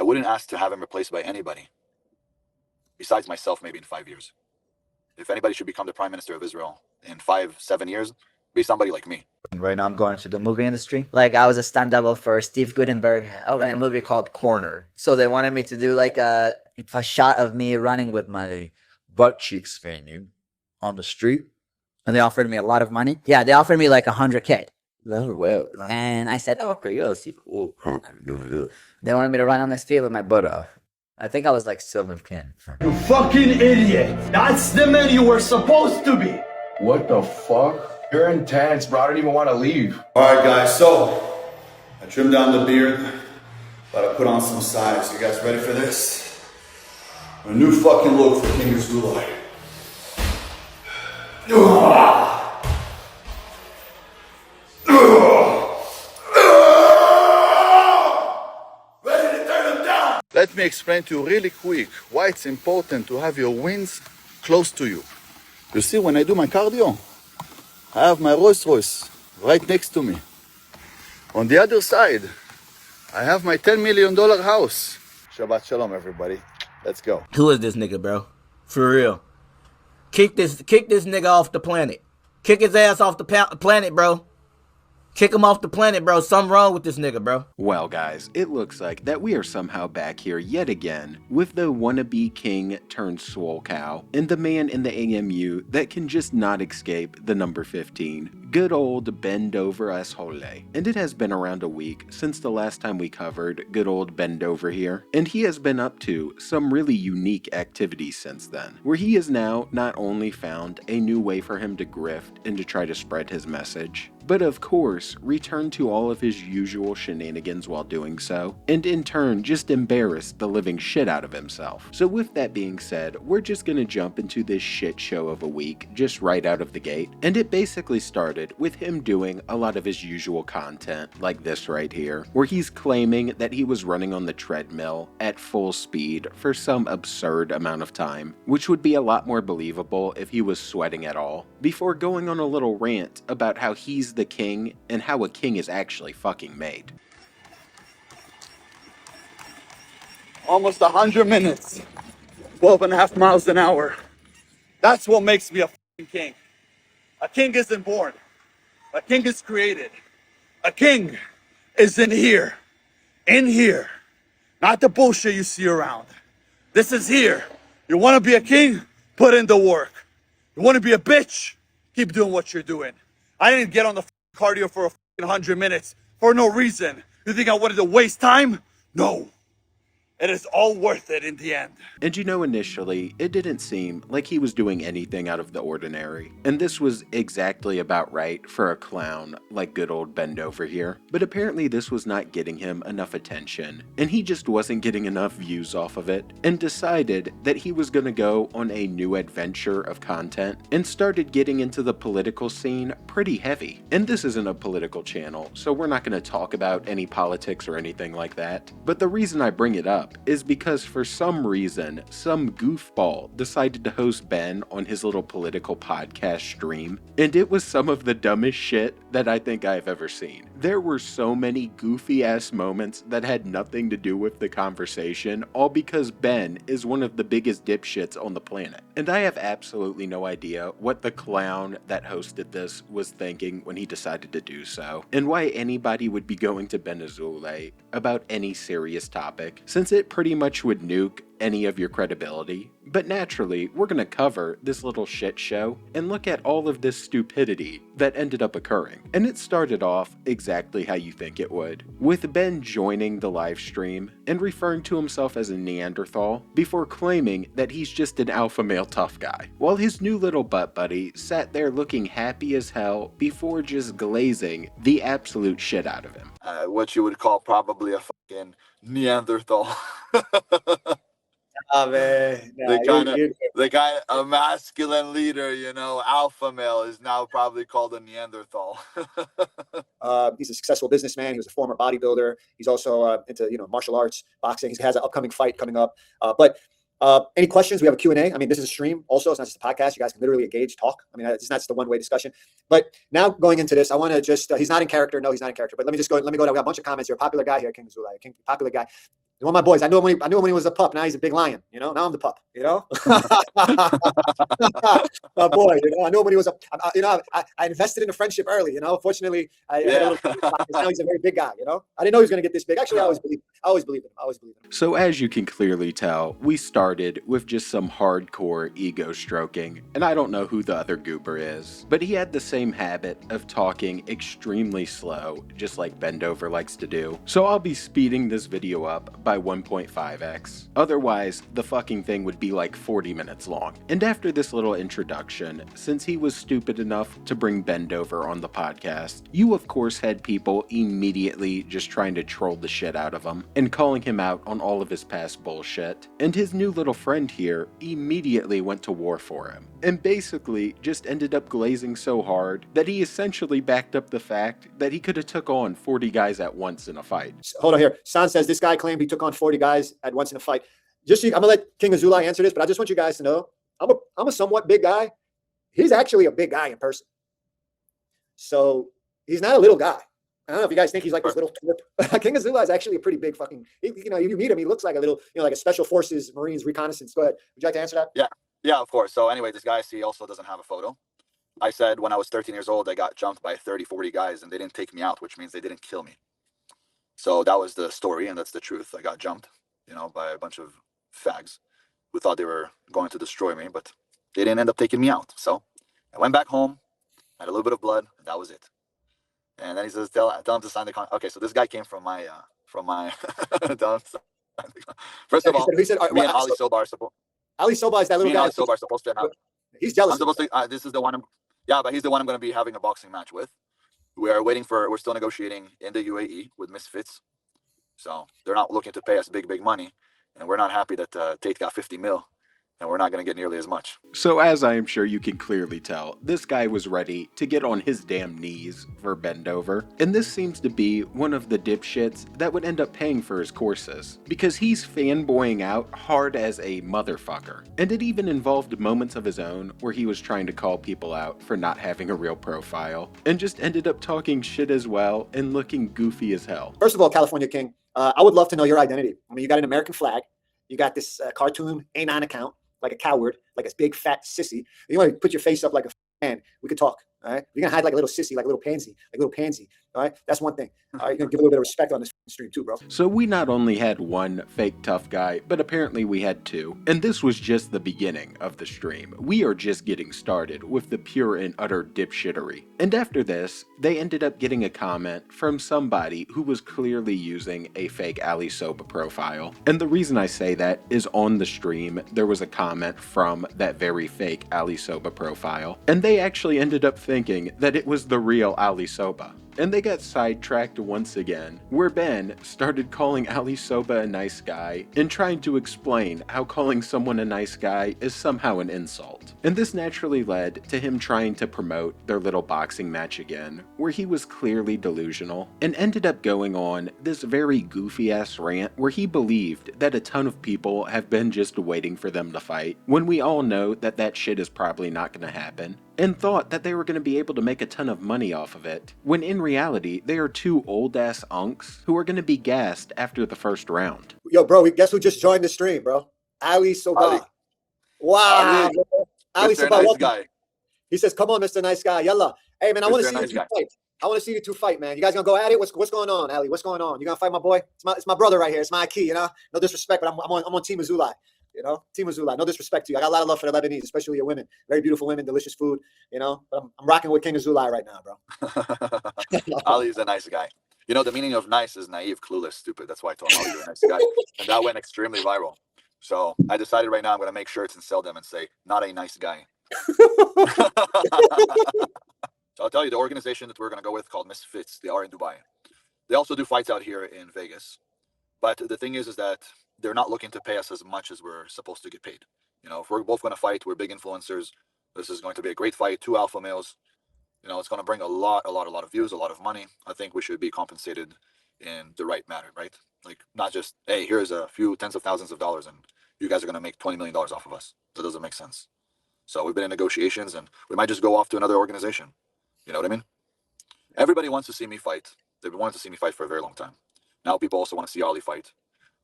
wouldn't ask to have him replaced by anybody besides myself, maybe in 5 years. If anybody should become the prime minister of Israel in 5-7 years, be somebody like me. Right now I'm going to the movie industry. Like I was a stunt double for Steve Gutenberg in a movie called Corner. So they wanted me to do like a shot of me running with my butt cheeks hanging on the street. And they offered me a lot of money. Yeah, they offered me like $100K. Oh, well. And I said, oh, Okay, yeah, see. Oh, they wanted me to run on the street with my butt off. I think I was like Silver King. You fucking idiot! That's the man you were supposed to be! What the fuck? You're intense, bro. I don't even want to leave. All right, guys. So I trimmed down the beard, but I put on some size. You guys ready for this? A new fucking look for King Azoulay. Ready to turn them down. Let me explain to you really quick why it's important to have your wings close to you. You see, when I do my cardio, I have my Rolls Royce right next to me. On the other side, I have my $10 million house. Shabbat Shalom, everybody. Let's go. Who is this nigga, bro? For real. Kick this nigga off the planet. Kick his ass off the planet, bro. Kick him off the planet, bro. Something wrong with this nigga, bro. Well, guys, it looks like that we are somehow back here yet again with the wannabe king turned swole cow and the man in the AMU that can just not escape the number 15. Good old bend over Azoulay. And it has been around a week since the last time we covered good old bend over here. And he has been up to some really unique activities since then, where he has now not only found a new way for him to grift and to try to spread his message, but of course, returned to all of his usual shenanigans while doing so, and in turn just embarrassed the living shit out of himself. So with that being said, we're just gonna jump into this shit show of a week, just right out of the gate, and it basically started with him doing a lot of his usual content, like this right here, where he's claiming that he was running on the treadmill at full speed for some absurd amount of time, which would be a lot more believable if he was sweating at all, before going on a little rant about how he's the king and how a king is actually fucking made. Almost 100 minutes. 12.5 miles an hour. That's what makes me a fucking king. A king isn't born. A king is created. A king is in here. In here. Not the bullshit you see around. This is here. You want to be a king? Put in the work. You want to be a bitch? Keep doing what you're doing. I didn't get on the cardio for 100 minutes for no reason. You think I wanted to waste time? No. It is all worth it in the end. And you know, initially, it didn't seem like he was doing anything out of the ordinary. And this was exactly about right for a clown like good old Bend over here. But apparently this was not getting him enough attention. And he just wasn't getting enough views off of it. And decided that he was gonna go on a new adventure of content. And started getting into the political scene pretty heavy. And this isn't a political channel, so we're not gonna talk about any politics or anything like that. But the reason I bring it up is because for some reason, some goofball decided to host Ben on his little political podcast stream, and it was some of the dumbest shit that I think I've ever seen. There were so many goofy ass moments that had nothing to do with the conversation, all because Ben is one of the biggest dipshits on the planet. And I have absolutely no idea what the clown that hosted this was thinking when he decided to do so, and why anybody would be going to Ben Azoulay about any serious topic, since it pretty much would nuke any of your credibility. But naturally, we're gonna cover this little shit show and look at all of this stupidity that ended up occurring. And it started off exactly how you think it would, with Ben joining the live stream and referring to himself as a Neanderthal before claiming that he's just an alpha male tough guy, while his new little butt buddy sat there looking happy as hell before just glazing the absolute shit out of him. What you would call probably a fucking Neanderthal. Oh, man. The guy, a masculine leader, you know, alpha male, is now probably called a Neanderthal. He's a successful businessman. He was a former bodybuilder. He's also into, martial arts, boxing. He has an upcoming fight coming up. But any questions? We have a Q&A. I mean, this is a stream also. It's not just a podcast. You guys can literally engage, talk. I mean, it's not just a one-way discussion. But now going into this, I want to just, he's not in character. No, he's not in character. But let me go down. We got a bunch of comments here. Popular guy here, King Azoulay, popular guy. One of my boys. I knew him when he was a pup. Now he's a big lion. You know, now I'm the pup. You know, my boy. You know, I knew him when he was I invested in a friendship early. You know, fortunately, I had a little. Now he's a very big guy. You know, I didn't know he was going to get this big. Actually, I always believed in him. So as you can clearly tell, we started with just some hardcore ego stroking, and I don't know who the other goober is, but he had the same habit of talking extremely slow, just like Bendover likes to do. So I'll be speeding this video up by 1.5x. Otherwise, the fucking thing would be like 40 minutes long. And after this little introduction, since he was stupid enough to bring Bendover on the podcast, you of course had people immediately just trying to troll the shit out of him and calling him out on all of his past bullshit. And his new little friend here immediately went to war for him, and basically just ended up glazing so hard that he essentially backed up the fact that he could have took on 40 guys at once in a fight. Hold on here. San says this guy claimed he took on 40 guys at once in a fight. I'm gonna let King Azoulay answer this, but I just want you guys to know I'm a somewhat big guy. He's actually a big guy in person. So he's not a little guy. I don't know if you guys think he's like this little twerp. King Azoulay is actually a pretty big fucking, you meet him, he looks like a little, like a special forces, Marines reconnaissance. Go ahead. Would you like to answer that? Yeah, of course. So anyway, this guy, he also doesn't have a photo. I said when I was 13 years old, I got jumped by 30, 40 guys and they didn't take me out, which means they didn't kill me. So that was the story, and that's the truth. I got jumped, by a bunch of fags who thought they were going to destroy me, but they didn't end up taking me out. So I went back home, had a little bit of blood, and that was it. And then he says, tell him to sign the contract. Okay, so this guy came from my First of all, me and Ali Soba are supposed. Ali Soba is that little guy. Ali Soba are supposed to have. He's jealous. I'm supposed to. This is the one. But he's the one I'm going to be having a boxing match with. We're still negotiating in the UAE with Misfits. So they're not looking to pay us big money. And we're not happy that Tate got 50 mil. And we're not going to get nearly as much. So as I am sure you can clearly tell, this guy was ready to get on his damn knees for Bendover. And this seems to be one of the dipshits that would end up paying for his courses, because he's fanboying out hard as a motherfucker. And it even involved moments of his own where he was trying to call people out for not having a real profile, and just ended up talking shit as well and looking goofy as hell. First of all, California King, I would love to know your identity. I mean, you got an American flag, you got this cartoon Anon account, like a coward, like a big fat sissy. You want to put your face up like a man, we could talk. All right. You're gonna hide like a little sissy, like a little pansy. All right. That's one thing. All right. You're gonna give a little bit of respect on this stream too, bro. So we not only had one fake tough guy, but apparently we had two. And this was just the beginning of the stream. We are just getting started with the pure and utter dipshittery. And after this, they ended up getting a comment from somebody who was clearly using a fake Ali Soba profile. And the reason I say that is on the stream, there was a comment from that very fake Ali Soba profile. And they actually ended up thinking that it was the real Ali Soba. And they got sidetracked once again, where Ben started calling Ali Soba a nice guy and trying to explain how calling someone a nice guy is somehow an insult. And this naturally led to him trying to promote their little boxing match again, where he was clearly delusional, and ended up going on this very goofy ass rant where he believed that a ton of people have been just waiting for them to fight, when we all know that that shit is probably not gonna happen, and thought that they were going to be able to make a ton of money off of it, when in reality, they are two old-ass unks who are going to be gassed after the first round. Yo, bro, guess who just joined the stream, bro? Ali Soba. Ali. Wow. Ali Soba, nice welcome. guy. He says, come on, Mr. Nice Guy. Yalla. Hey, man, I want to see you two fight. I want to see you two fight, man. You guys gonna go at it? What's going on, Ali? What's going on? You gonna fight my boy? It's my brother right here. It's my key, No disrespect, but I'm on Team Azoulay. Team Azoulay. No disrespect to you. I got a lot of love for the Lebanese, especially your women. Very beautiful women, delicious food, But I'm rocking with King Azoulay right now, bro. Ali is a nice guy. The meaning of nice is naive, clueless, stupid. That's why I told him, you're a nice guy. And that went extremely viral. So I decided right now I'm going to make shirts and sell them and say, not a nice guy. So I'll tell you, the organization that we're going to go with called Misfits, they are in Dubai. They also do fights out here in Vegas. But the thing is that they're not looking to pay us as much as we're supposed to get paid. If we're both going to fight, we're big influencers. This is going to be a great fight, 2 alpha males. It's going to bring a lot of views, a lot of money. I think we should be compensated in the right manner, right? Like, not just, hey, here's a few tens of thousands of dollars and you guys are going to make $20 million off of us. That doesn't make sense. So we've been in negotiations and we might just go off to another organization. You know what I mean? Everybody wants to see me fight. They've been wanting to see me fight for a very long time. Now people also want to see Ali fight.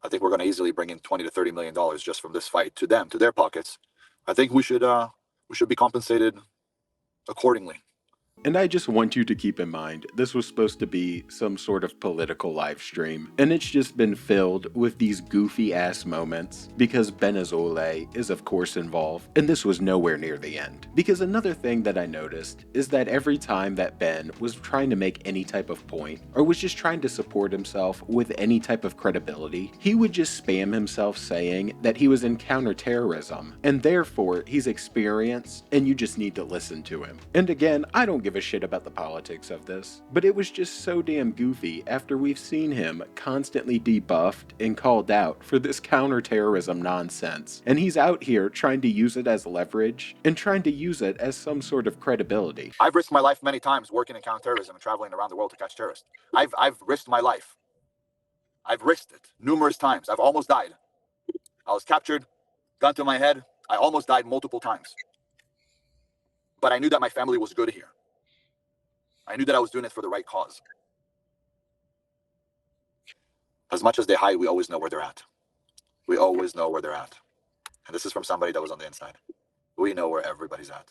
I think we're going to easily bring in $20 to $30 million just from this fight to them, to their pockets. I think we should be compensated accordingly. And I just want you to keep in mind, this was supposed to be some sort of political live stream, and it's just been filled with these goofy ass moments because Ben Azoulay is of course involved, and this was nowhere near the end. Because another thing that I noticed is that every time that Ben was trying to make any type of point, or was just trying to support himself with any type of credibility, he would just spam himself saying that he was in counterterrorism, and therefore he's experienced, and you just need to listen to him. And again, I don't give a shit about the politics of this, but it was just so damn goofy after we've seen him constantly debuffed and called out for this counterterrorism nonsense, and he's out here trying to use it as leverage and trying to use it as some sort of credibility. I've risked my life many times working in counterterrorism and traveling around the world to catch terrorists. I've risked my life. I've risked it numerous times. I've almost died. I was captured, gun to my head. I almost died multiple times. But I knew that my family was good here. I knew that I was doing it for the right cause. As much as they hide, we always know where they're at. We always know where they're at. And this is from somebody that was on the inside. We know where everybody's at.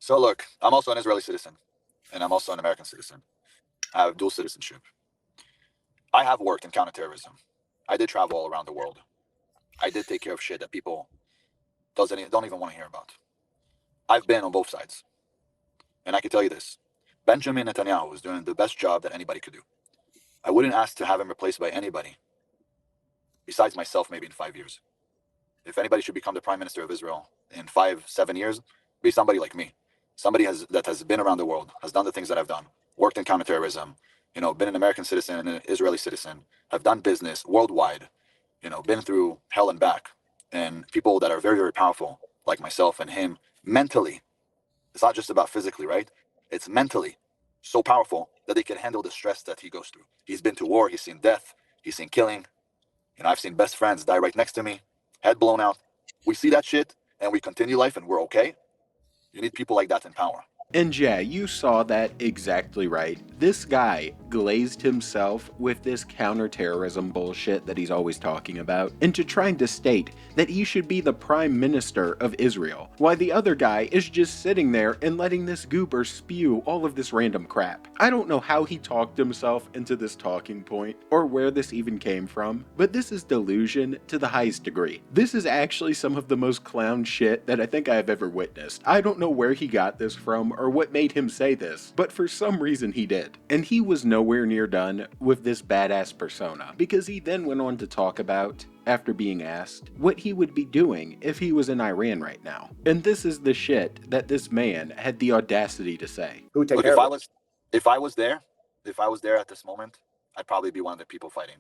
So look, I'm also an Israeli citizen, and I'm also an American citizen. I have dual citizenship. I have worked in counterterrorism. I did travel all around the world. I did take care of shit that people don't even want to hear about. I've been on both sides. And I can tell you this. Benjamin Netanyahu was doing the best job that anybody could do. I wouldn't ask to have him replaced by anybody, besides myself, maybe in 5 years. If anybody should become the prime minister of Israel in 5-7 years, be somebody like me. Somebody that has been around the world, has done the things that I've done, worked in counterterrorism, been an American citizen and an Israeli citizen, have done business worldwide, been through hell and back. And people that are very, very powerful, like myself and him, mentally. It's not just about physically, right? It's mentally so powerful that they can handle the stress that he goes through. He's been to war, he's seen death, he's seen killing. I've seen best friends die right next to me, head blown out. We see that shit and we continue life and we're okay. You need people like that in power. And yeah, you saw that exactly right. This guy glazed himself with this counterterrorism bullshit that he's always talking about into trying to state that he should be the prime minister of Israel, while the other guy is just sitting there and letting this goober spew all of this random crap. I don't know how he talked himself into this talking point or where this even came from, but this is delusion to the highest degree. This is actually some of the most clown shit that I think I have ever witnessed. I don't know where he got this from or what made him say this, but for some reason he did. And he was nowhere near done with this badass persona, because he then went on to talk about, after being asked, what he would be doing if he was in Iran right now. And this is the shit that this man had the audacity to say. Who would take Look, care if of it? if I was there at this moment, I'd probably be one of the people fighting.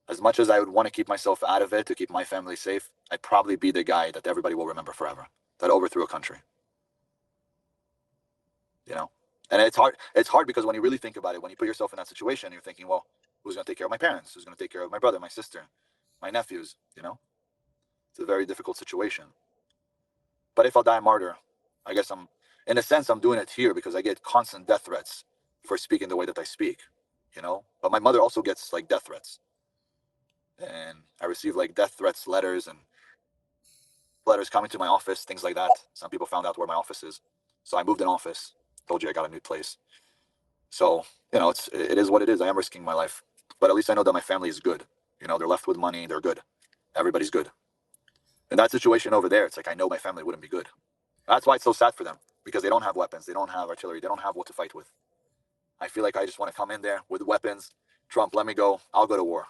As much as I would want to keep myself out of it to keep my family safe, I'd probably be the guy that everybody will remember forever, that overthrew a country. And it's hard because when you really think about it, when you put yourself in that situation, you're thinking, well, who's going to take care of my parents? Who's going to take care of my brother, my sister, my nephews? It's a very difficult situation. But if I'll die a martyr, I guess in a sense, I'm doing it here because I get constant death threats for speaking the way that I speak, But my mother also gets like death threats. And I receive like death threats, letters coming to my office, things like that. Some people found out where my office is. So I moved in office. Told you I got a new place. So, it is what it is. I am risking my life. But at least I know that my family is good. They're left with money. They're good. Everybody's good. In that situation over there, it's like I know my family wouldn't be good. That's why it's so sad for them. Because they don't have weapons. They don't have artillery. They don't have what to fight with. I feel like I just want to come in there with weapons. Trump, let me go. I'll go to war.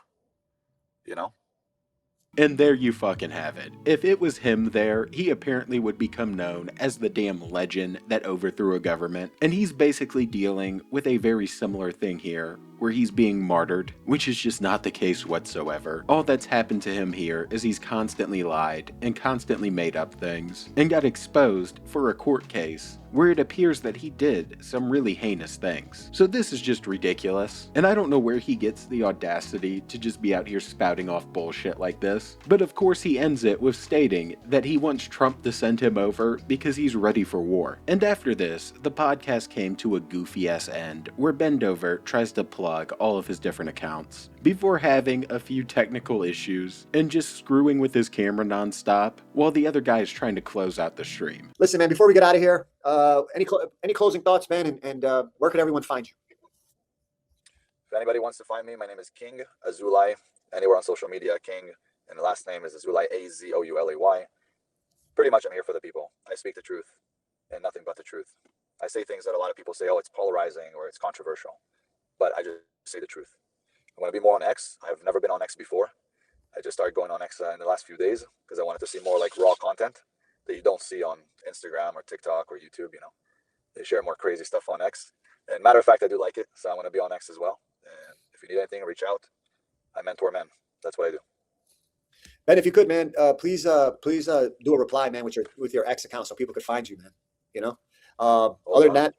And there you fucking have it. If it was him there, he apparently would become known as the damn legend that overthrew a government. And he's basically dealing with a very similar thing here, where he's being martyred, which is just not the case whatsoever. All that's happened to him here is he's constantly lied and constantly made up things, and got exposed for a court case where it appears that he did some really heinous things. So this is just ridiculous, and I don't know where he gets the audacity to just be out here spouting off bullshit like this. But of course he ends it with stating that he wants Trump to send him over because he's ready for war. And after this, the podcast came to a goofy ass end where Bendover tries to plug all of his different accounts before having a few technical issues and just screwing with his camera nonstop while the other guy is trying to close out the stream. Listen, man, before we get out of here, any closing thoughts, man? And where can everyone find you? If anybody wants to find me, my name is King Azoulay. Anywhere on social media, King, and the last name is Azoulay, Azoulay. Pretty much I'm here for the people. I speak the truth and nothing but the truth. I say things that a lot of people say, oh, it's polarizing or it's controversial, but I just say the truth. I want to be more on X. I've never been on X before. I just started going on X in the last few days because I wanted to see more like raw content that you don't see on Instagram or TikTok or YouTube. You know, they share more crazy stuff on X. And matter of fact, I do like it, so I want to be on X as well. And if you need anything, reach out. I mentor men. That's what I do. Ben, if you could, man, please do a reply, man, with your X account so people could find you, man. You know. Other than that,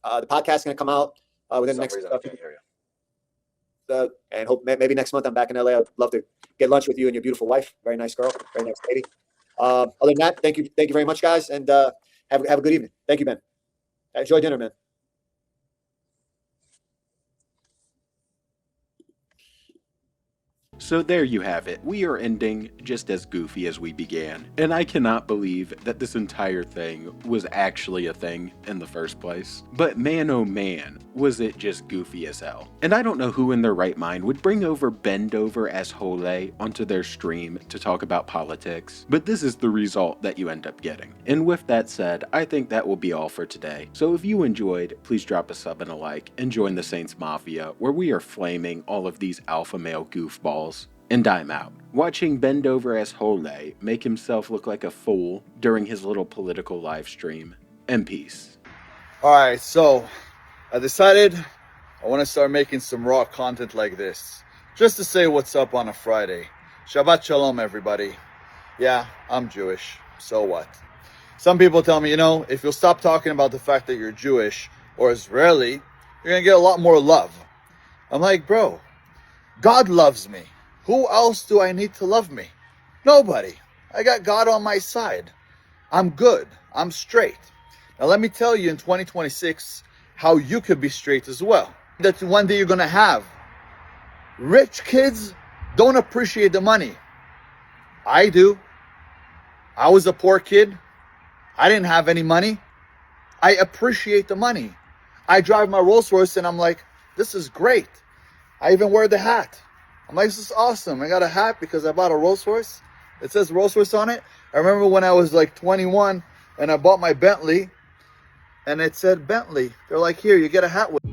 the podcast is going to come out within the next. I can't hear you. And hope maybe next month I'm back in LA. I'd love to get lunch with you and your beautiful wife. Very nice girl, very nice lady. Other than that, thank you very much, guys, and have a good evening. Thank you, Ben. Enjoy dinner, man. So there you have it. We are ending just as goofy as we began. And I cannot believe that this entire thing was actually a thing in the first place. But man oh man, was it just goofy as hell. And I don't know who in their right mind would bring over Bendover Azoulay onto their stream to talk about politics. But this is the result that you end up getting. And with that said, I think that will be all for today. So if you enjoyed, please drop a sub and a like and join the Saints Mafia, where we are flaming all of these alpha male goofballs. And I'm out. Watching Bendover Azoulay make himself look like a fool during his little political live stream. And peace. Alright, so I decided I want to start making some raw content like this. Just to say what's up on a Friday. Shabbat Shalom, everybody. Yeah, I'm Jewish. So what? Some people tell me, if you'll stop talking about the fact that you're Jewish or Israeli, you're going to get a lot more love. I'm like, bro, God loves me. Who else do I need to love me? Nobody. I got God on my side. I'm good. I'm straight. Now let me tell you in 2026 how you could be straight as well. That's one day you're going to have. Rich kids don't appreciate the money. I do. I was a poor kid. I didn't have any money. I appreciate the money. I drive my Rolls Royce and I'm like, this is great. I even wear the hat. I'm like, this is awesome. I got a hat because I bought a Rolls Royce. It says Rolls Royce on it. I remember when I was like 21 and I bought my Bentley and it said Bentley. They're like, here, you get a hat with